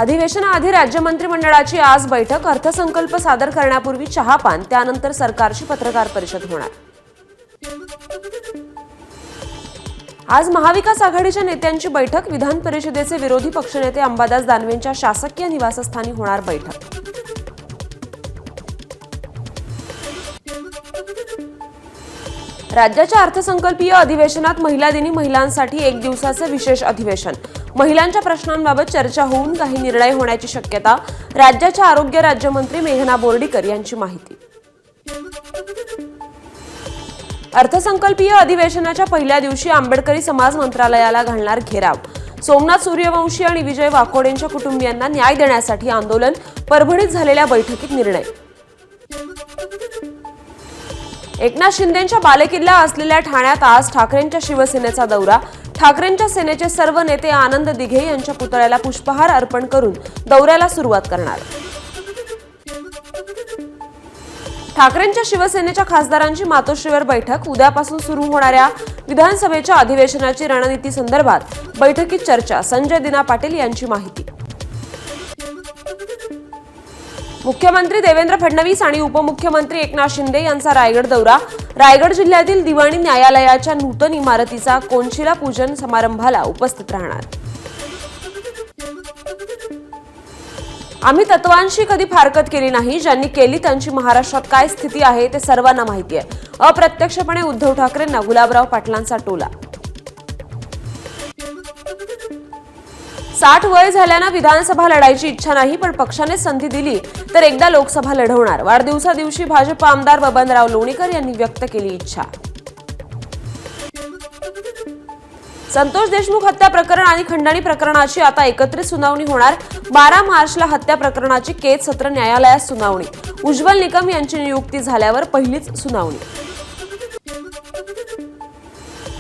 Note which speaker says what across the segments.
Speaker 1: अधिवेशनाआधी राज्य मंत्रिमंडळाची आज बैठक. अर्थसंकल्प सादर करण्यापूर्वी चहापान, त्यानंतर सरकारची पत्रकार परिषद होणार. आज महाविकास आघाडीच्या नेत्यांची बैठक. विधान परिषदेचे विरोधी पक्षनेते अंबादास दानवेंच्या शासकीय निवासस्थानी होणार बैठक. राज्याच्या अर्थसंकल्पीय अधिवेशनात महिला दिनी महिलांसाठी एक दिवसाचे विशेष अधिवेशन. महिलांच्या प्रश्नांबाबत चर्चा होऊन काही निर्णय होण्याची शक्यता. राज्याच्या आरोग्य राज्यमंत्री मेघना बोर्डीकर यांची माहिती. अर्थसंकल्पीय अधिवेशनाच्या पहिल्या दिवशी आंबेडकरी समाज मंत्रालयाला घालणार घेराव. सोमनाथ सूर्यवंशी आणि विजय वाकोडेंच्या कुटुंबियांना न्याय देण्यासाठी आंदोलन. परभणीत झालेल्या बैठकीत निर्णय. एकनाथ शिंदेंच्या बालेकिल्ला असलेल्या ठाण्यात आज ठाकरेंच्या शिवसेनेचा दौरा. ठाकरेंच्या सेनेचे सर्व नेते आनंद दिघे यांच्या पुतळ्याला पुष्पहार अर्पण करून दौऱ्याला सुरुवात करणार. ठाकरेंच्या शिवसेनेच्या खासदारांची मातोश्रीवर बैठक. उद्यापासून सुरू होणाऱ्या विधानसभेच्या अधिवेशनाची रणनीती संदर्भात बैठकीत चर्चा. संजय दिना पाटील यांची माहिती. मुख्यमंत्री देवेंद्र फडणवीस आणि उपमुख्यमंत्री एकनाथ शिंदे यांचा रायगड दौरा. रायगड जिल्ह्यातील दिवाणी न्यायालयाच्या नूतन इमारतीचा कोनशिला पूजन समारंभाला उपस्थित राहणार. आम्ही तत्वांशी कधी फारकत केली नाही. ज्यांनी केली त्यांची महाराष्ट्रात काय स्थिती आहे ते सर्वांना माहिती आहे. अप्रत्यक्षपणे उद्धव ठाकरेंना गुलाबराव पाटलांचा टोला. 60 वय झाल्यानं विधानसभा लढायची इच्छा नाही, पण पक्षाने संधी दिली तर एकदा लोकसभा लढवणार. वाढदिवसादिवशी भाजप आमदार बबनराव लोणीकर यांनी व्यक्त केली इच्छा. संतोष देशमुख हत्या प्रकरण आणि खंडणी प्रकरणाची आता एकत्रित सुनावणी होणार. 12 मार्चला हत्या प्रकरणाची केज सत्र न्यायालयात सुनावणी. उज्ज्वल निकम यांची नियुक्ती झाल्यावर पहिलीच सुनावणी.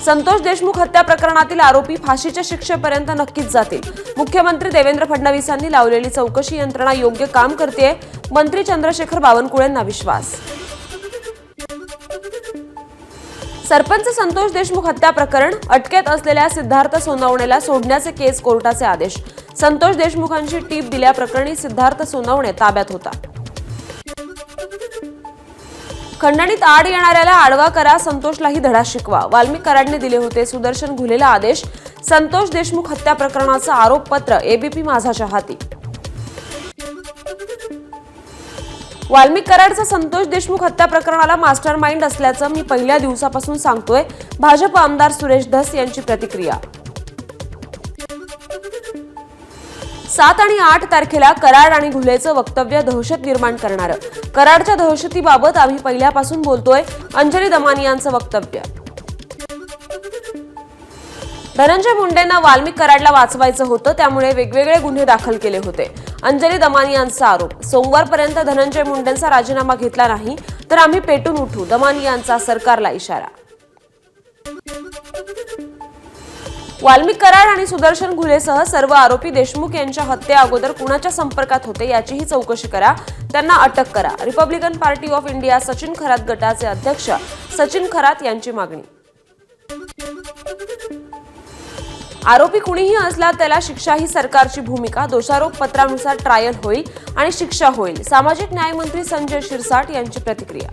Speaker 1: संतोष देशमुख हत्या प्रकरणातील आरोपी फाशीच्या शिक्षेपर्यंत नक्कीच जातील. मुख्यमंत्री देवेंद्र फडणवीसांनी लावलेली चौकशी यंत्रणा योग्य काम करतेय. मंत्री चंद्रशेखर बावनकुळेंना विश्वास. सरपंच संतोष देशमुख हत्या प्रकरण. अटकेत असलेल्या सिद्धार्थ सोनवणेला सोडण्याचे केस कोर्टाचे आदेश. संतोष देशमुखांची टीप दिल्याप्रकरणी सिद्धार्थ सोनवणे ताब्यात होता. खंडणीत आड येणाऱ्याला आडवा करा, संतोषलाही धडा शिकवा. वाल्मिक कराडने दिले होते सुदर्शन घुलेला आदेश. संतोष देशमुख हत्या प्रकरणाचं आरोपपत्र एबीपी माझाच्या हाती. वाल्मिक कराडचा संतोष देशमुख हत्या प्रकरणाला मास्टर माइंड असल्याचं मी पहिल्या दिवसापासून सांगतोय. भाजप आमदार सुरेश धस यांची प्रतिक्रिया. 7 आणि 8 तारखेला कराड आणि घुलेचं वक्तव्य दहशत निर्माण करणारं. कराडच्या दहशतीबाबत आम्ही पहिल्यापासून बोलतोय. अंजली दमानी यांचं वक्तव्य. धनंजय मुंडेंना वाल्मिक कराडला वाचवायचं होतं, त्यामुळे वेगवेगळे गुन्हे दाखल केले होते. अंजली दमानी यांचा आरोप. सोमवारपर्यंत धनंजय मुंडेंचा राजीनामा घेतला नाही तर आम्ही पेटून उठू. दमानी यांचा सरकारला इशारा. वाल्मिक कराड आणि सुदर्शन घुलेसह सर्व आरोपी देशमुख यांच्या हत्या अगोदर कुणाच्या संपर्कात होते याचीही चौकशी करा. त्यांना अटक करा. Republican party of India Sachin Kharat गटाचे अध्यक्ष सचिन खरात यांची मागणी. आरोपी कुणीही असला त्याला शिक्षा ही सरकारची भूमिका. दोषारोप पत्रानुसार ट्रायल होईल आणि शिक्षा होईल. सामाजिक न्याय मंत्री संजय शिरसाट यांची प्रतिक्रिया.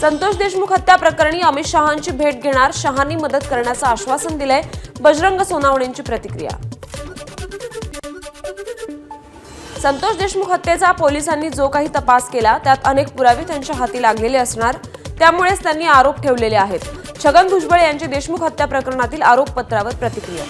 Speaker 1: संतोष देशमुख हत्या प्रकरणी अमित शहांची भेट घेणार. शहांनी मदत करण्याचं आश्वासन दिलंय. बजरंग सोनावणेंची प्रतिक्रिया. संतोष देशमुख हत्येचा पोलिसांनी जो काही तपास केला त्यात अनेक पुरावे त्यांच्या हाती लागलेले असणार, त्यामुळेच त्यांनी आरोप ठेवलेले आहेत. छगन भुजबळ यांची देशमुख हत्या प्रकरणातील आरोपपत्रावर प्रतिक्रिया.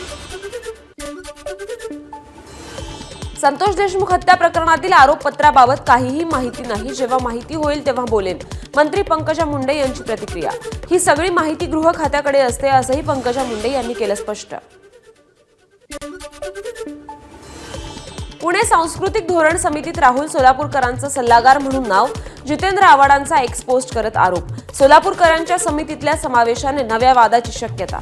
Speaker 1: संतोष देशमुख हत्या प्रकरणातील आरोपपत्राबाबत काहीही माहिती नाही. जेव्हा माहिती होईल तेव्हा बोलेन. मंत्री पंकजा मुंडे यांची प्रतिक्रिया. ही सगळी माहिती गृह खात्याकडे असते असंही पंकजा मुंडे यांनी केलं स्पष्ट. पुणे सांस्कृतिक धोरण समितीत राहुल सोलापूरकरांचं सल्लागार म्हणून नाव. जितेंद्र आव्हाडांचा एक्सपोस्ट करत आरोप. सोलापूरकरांच्या समितीतल्या समावेशाने नव्या वादाची शक्यता.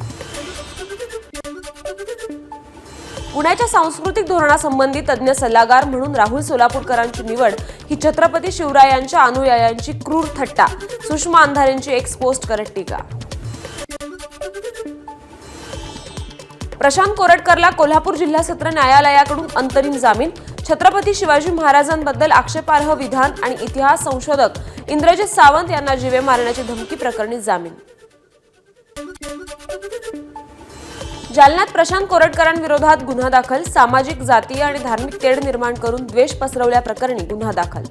Speaker 1: पुण्याच्या सांस्कृतिक धोरणासंबंधी तज्ञ सल्लागार म्हणून राहुल सोलापूरकरांची निवड ही छत्रपती शिवरायांच्या अनुयायांची क्रूर थट्टा. सुषमा अंधारेंची एक्स पोस्ट करत टीका. प्रशांत कोरटकरला कोल्हापूर जिल्हा सत्र न्यायालयाकडून अंतरिम जामीन. छत्रपती शिवाजी महाराजांबद्दल आक्षेपार्ह विधान आणि इतिहास संशोधक इंद्रजित सावंत यांना जीवे मारण्याची धमकी प्रकरणी जामीन. जालन्यात प्रशांत कोरटकरांविरोधात गुन्हा दाखल. सामाजिक, जातीय आणि धार्मिक तेढ निर्माण करून द्वेष पसरवल्याप्रकरणी गुन्हा दाखल.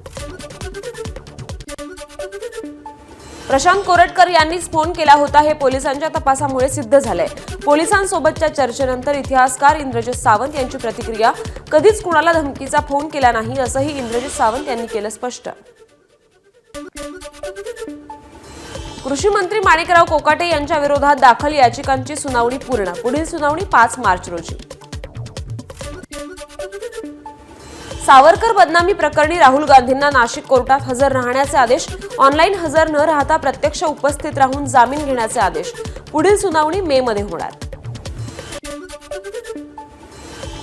Speaker 1: प्रशांत कोरटकर यांनीच फोन केला होता हे पोलिसांच्या तपासामुळे सिद्ध झालंय. पोलिसांसोबतच्या चर्चेनंतर इतिहासकार इंद्रजित सावंत यांची प्रतिक्रिया. कधीच कुणाला धमकीचा फोन केला नाही असंही इंद्रजित सावंत यांनी केलं स्पष्ट. कृषी मंत्री माणिकराव कोकाटे यांच्या विरोधात दाखल याचिकांची सुनावणी पूर्ण. पुढील सुनावणी 5 मार्च रोजी. सावरकर बदनामी प्रकरणी राहुल गांधींना नाशिक कोर्टात हजर राहण्याचे आदेश. ऑनलाईन हजर न राहता प्रत्यक्ष उपस्थित राहून जामीन घेण्याचे आदेश. पुढील सुनावणी मे मध्ये होणार.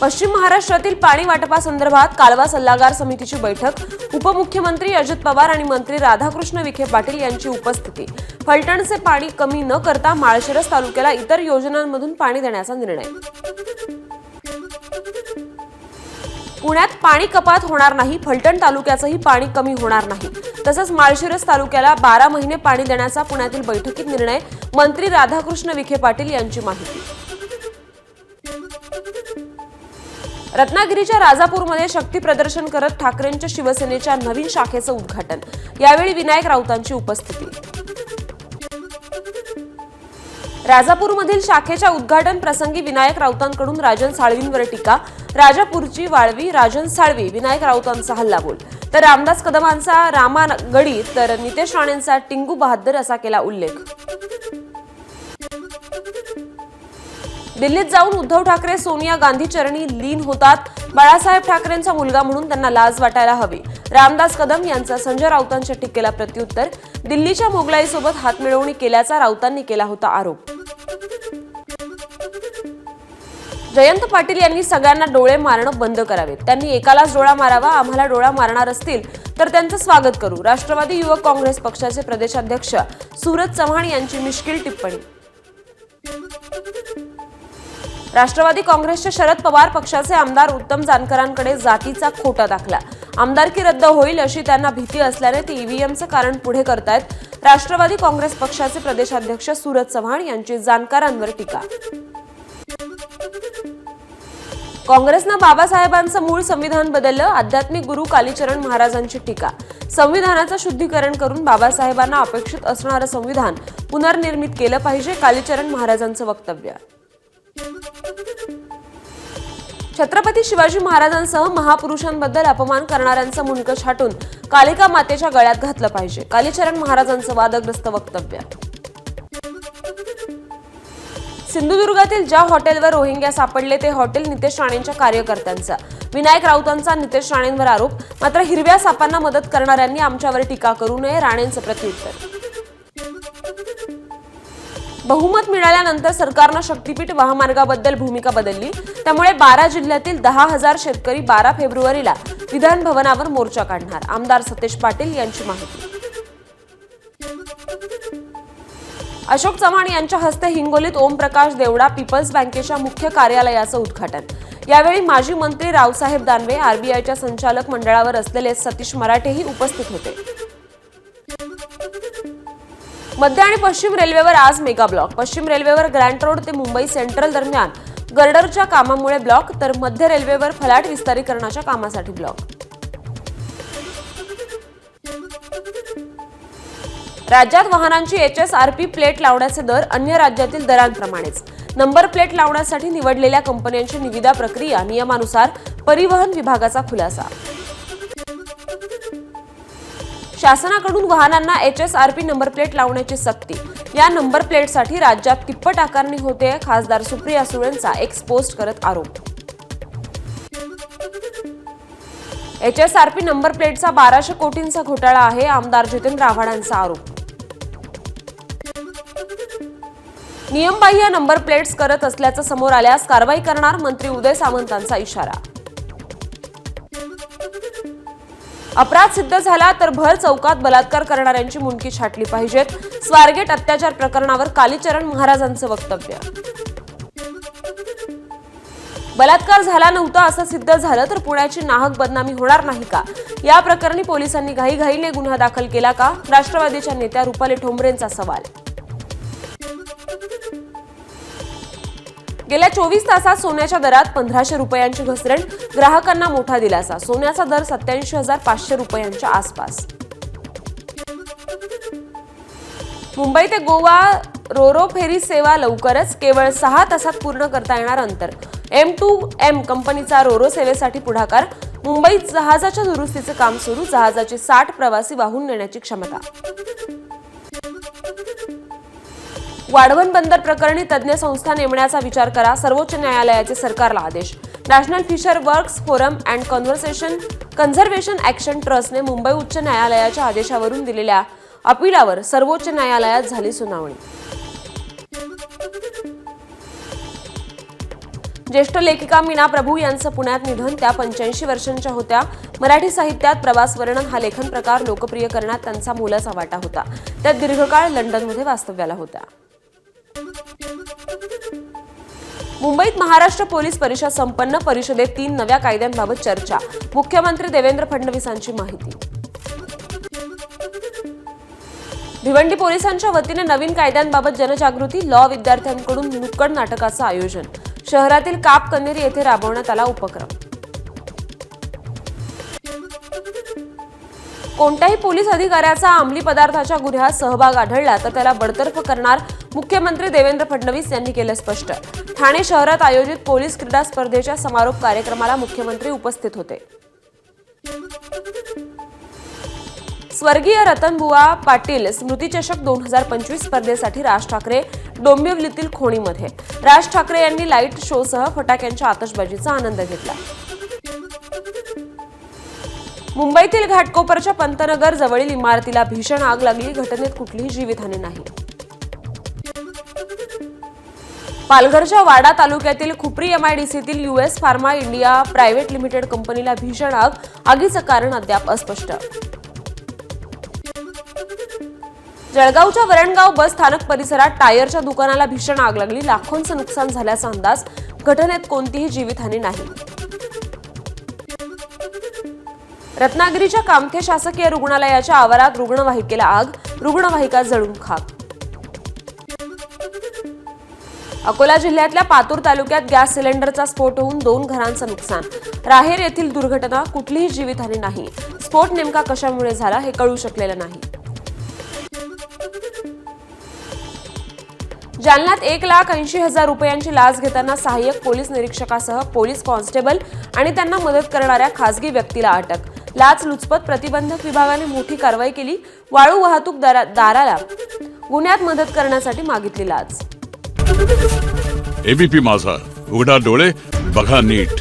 Speaker 1: पश्चिम महाराष्ट्रातील पाणी वाटपासंदर्भात कालवा सल्लागार समितीची बैठक. उपमुख्यमंत्री अजित पवार आणि मंत्री राधाकृष्ण विखे पाटील यांची उपस्थिती. फलटणचे पाणी कमी न करता माळशिरस तालुक्याला इतर योजनांमधून पाणी देण्याचा निर्णय. पुण्यात पाणी कपात होणार नाही. फलटण तालुक्याचंही पाणी कमी होणार नाही. तसंच माळशिरस तालुक्याला 12 महिने पाणी देण्याचा पुण्यातील बैठकीत निर्णय. मंत्री राधाकृष्ण विखे पाटील यांची माहिती. रत्नागिरीच्या राजापूरमध्ये शक्ती प्रदर्शन करत ठाकरेंच्या शिवसेनेच्या नवीन शाखेचं उद्घाटन. यावेळी विनायक राऊतांची उपस्थिती. राजापूरमधील शाखेच्या उद्घाटन प्रसंगी विनायक राऊतांकडून राजन साळवींवर टीका. राजापूरची वाळवी राजन साळवी, विनायक राऊतांचा हल्लाबोल. तर रामदास कदमांचा रामा गडी तर नितेश राणेंचा टिंगू बहादर असा केला उल्लेख. दिल्लीत जाऊन उद्धव ठाकरे सोनिया गांधी चरणी लीन होतात. बाळासाहेब ठाकरेंचा मुलगा म्हणून त्यांना लाज वाटायला हवी. रामदास कदम यांचा संजय राऊतांच्या टीकेला प्रत्युत्तर. दिल्लीच्या मोगलाईसोबत हातमिळवणी केल्याचा राऊतांनी केला होता आरोप. जयंत पाटील यांनी सगळ्यांना डोळे मारणं बंद करावेत. त्यांनी एकालाच डोळा मारावा. आम्हाला डोळा मारणार असतील तर त्यांचं स्वागत करू. राष्ट्रवादी युवक काँग्रेस पक्षाचे प्रदेशाध्यक्ष सूरज चव्हाण यांची मिश्किल टिप्पणी. राष्ट्रवादी काँग्रेसच्या शरद पवार पक्षाचे आमदार उत्तम जानकरांकडे जातीचा खोटा दाखला. आमदारकी रद्द होईल अशी त्यांना भीती असल्याने ते ईव्हीएमचं कारण पुढे करतायत. राष्ट्रवादी काँग्रेस पक्षाचे प्रदेशाध्यक्ष सूरज चव्हाण यांची जानकरांवर टीका. काँग्रेसनं बाबासाहेबांचं मूळ संविधान बदललं. आध्यात्मिक गुरु कालीचरण महाराजांची टीका. संविधानाचं शुद्धीकरण करून बाबासाहेबांना अपेक्षित असणारं संविधान पुनर्निर्मित केलं पाहिजे. कालीचरण महाराजांचं वक्तव्य. छत्रपती शिवाजी महाराजांसह महापुरुषांबद्दल अपमान करणाऱ्यांचं मुंडकं छाटून कालिका मातेच्या गळ्यात घातलं पाहिजे. कालीचरण महाराजांचं वादग्रस्त वक्तव्य. सिंधुदुर्गातील ज्या हॉटेलवर रोहिंग्या सापडले ते हॉटेल नितेश राणेंच्या कार्यकर्त्यांचा. विनायक राऊतांचा नितेश राणेंवर आरोप. मात्र हिरव्या सापांना मदत करणाऱ्यांनी आमच्यावर टीका करू नये. राणेंचं प्रत्युत्तर. बहुमत मिळाल्यानंतर सरकारनं शक्तीपीठ महामार्गाबद्दल भूमिका बदलली. त्यामुळे 12 जिल्ह्यातील 10,000 शेतकरी 12 फेब्रुवारीला विधान भवनावर मोर्चा काढणार. आमदार सतेज पाटील यांची माहिती. अशोक चव्हाण यांच्या हस्ते हिंगोलीत ओमप्रकाश देवडा पीपल्स बँकेच्या मुख्य कार्यालयाचं उद्घाटन. यावेळी माजी मंत्री रावसाहेब दानवे, आरबीआयच्या संचालक मंडळावर असलेले सतीश मराठेही उपस्थित होते. मध्य आणि पश्चिम रेल्वेवर आज मेगा ब्लॉक. पश्चिम रेल्वेवर ग्रँट रोड ते मुंबई सेंट्रल दरम्यान गर्डरच्या कामामुळे ब्लॉक, तर मध्य रेल्वेवर फलाट विस्तारीकरणाच्या कामासाठी ब्लॉक. राज्यात वाहनांची HSRP प्लेट लावण्याचे दर अन्य राज्यातील दरांप्रमाणेच. नंबर प्लेट लावण्यासाठी निवडलेल्या कंपन्यांची निविदा प्रक्रिया नियमानुसार. परिवहन विभागाचा खुलासा. शासनाकडून वाहनांना HSRP नंबर प्लेट लावण्याची सक्ती. या नंबर प्लेटसाठी राज्यात तिप्पट आकारणी होते. खासदार सुप्रिया सुळेंचा एक्स पोस्ट करत आरोप. HSRP नंबर प्लेटचा 1200 कोटींचा घोटाळा आहे. आमदार जितेंद्र आव्हाडांचा आरोप. नियमबाह्य नंबर प्लेट्स करत असल्याचं समोर आल्यास कारवाई करणार. मंत्री उदय सामंतांचा इशारा. अपराध सिद्ध झाला तर भर चौकात बलात्कार करणाऱ्यांची मुंडकी छाटली पाहिजेत. स्वारगेट अत्याचार प्रकरणावर कालीचरण महाराजांचं वक्तव्य. बलात्कार झाला नव्हता असं सिद्ध झालं तर पुण्याची नाहक बदनामी होणार नाही का? या प्रकरणी पोलिसांनी घाईघाईने गुन्हा दाखल केला का? राष्ट्रवादीच्या नेत्या रुपाली ठोंबरेंचा सवाल. गेल्या 24 तासात सोन्याच्या दरात 1500 रुपयांची घसरण, ग्राहकांना मोठा दिलासा. सोन्याचा दर 87,500 रुपयांच्या आसपास. मुंबई ते गोवा रोरो फेरी सेवा लवकरच, केवळ 6 तासात पूर्ण करता येणार अंतर. M2M कंपनीचा रोरो सेवेसाठी पुढाकार. मुंबईत जहाजाच्या दुरुस्तीचे काम सुरू. जहाजाचे 60 प्रवासी वाहून नेण्याची क्षमता. वाढवण बंदर प्रकरणी तज्ज्ञ संस्था नेमण्याचा विचार करा. सर्वोच्च न्यायालयाचे सरकारला आदेश. National Fisher Works Forum and Conservation Action ट्रस्टने मुंबई उच्च न्यायालयाच्या आदेशावरून दिलेल्या अपीलावर सर्वोच्च न्यायालयात झाली सुनावणी. ज्येष्ठ लेखिका मीना प्रभू यांचं पुण्यात निधन. त्या 85 वर्षांच्या होत्या. मराठी साहित्यात प्रवास वर्णन हा लेखन प्रकार लोकप्रिय करण्यात त्यांचा मोलाचा वाटा होता. त्या दीर्घकाळ लंडनमध्ये वास्तव्याला होत्या. मुंबईत महाराष्ट्र पोलीस परिषद संपन्न. परिषदेत 3 नव्या कायद्यांबाबत चर्चा. मुख्यमंत्री देवेंद्र फडणवीसांची माहिती. भिवंडी पोलिसांच्या वतीने नवीन कायद्यांबाबत जनजागृती. लॉ विद्यार्थ्यांकडून नुक्कड नाटकाचं आयोजन. शहरातील काप कन्हेरी येथे राबवण्यात आला उपक्रम. कोणत्याही पोलीस अधिकाऱ्याचा अंमली पदार्थाच्या गुन्ह्यात सहभाग आढळला तर त्याला बडतर्फ करणार. मुख्यमंत्री देवेंद्र फडणवीस यांनी केलं स्पष्ट. ठाणे शहरात आयोजित पोलीस क्रीडा स्पर्धेच्या समारोप कार्यक्रमाला मुख्यमंत्री उपस्थित होते. स्वर्गीय रतनबुवा पाटील स्मृतिचषक 2025 स्पर्धेसाठी राज ठाकरे डोंबिवलीतील खोणीमध्ये. राज ठाकरे यांनी लाईट शोसह फटाक्यांच्या आतषबाजीचा आनंद घेतला. मुंबईतील घाटकोपरच्या पंतनगर जवळील इमारतीला भीषण आग लागली. घटनेत कुठलीही जीवितहानी नाही. पालघरच्या वाडा तालुक्यातील Khupri MIDCतील US pharma India private limited कंपनीला भीषण आग. आगीचं कारण अद्याप अस्पष्ट. जळगावच्या वरणगाव बस स्थानक परिसरात टायरच्या दुकानाला भीषण आग लागली. लाखोंचं नुकसान झाल्याचा अंदाज. घटनेत कोणतीही जीवितहानी नाही. रत्नागिरीच्या कामथे शासकीय रुग्णालयाच्या आवारात रुग्णवाहिकेला आग. रुग्णवाहिका जळून खाक. अकोला जिल्ह्यातल्या पातूर तालुक्यात गॅस सिलेंडरचा स्फोट होऊन 2 घरांचं नुकसान. राहेर येथील दुर्घटना. कुठलीही जीवितहानी नाही. स्फोट नेमका कशामुळे झाला हे कळू शकलेलं नाही. जालन्यात 1,80,000 रुपयांची लाच घेताना सहाय्यक पोलीस निरीक्षकासह पोलीस कॉन्स्टेबल आणि त्यांना मदत करणाऱ्या खासगी व्यक्तीला अटक. लाच लुचपत प्रतिबंधक विभागाने मोठी कारवाई केली. वाळू वाहतूकदाराला गुन्ह्यात मदत करण्यासाठी मागितली लाच.
Speaker 2: ABP माझा, उघडा डोळे बघा नीट.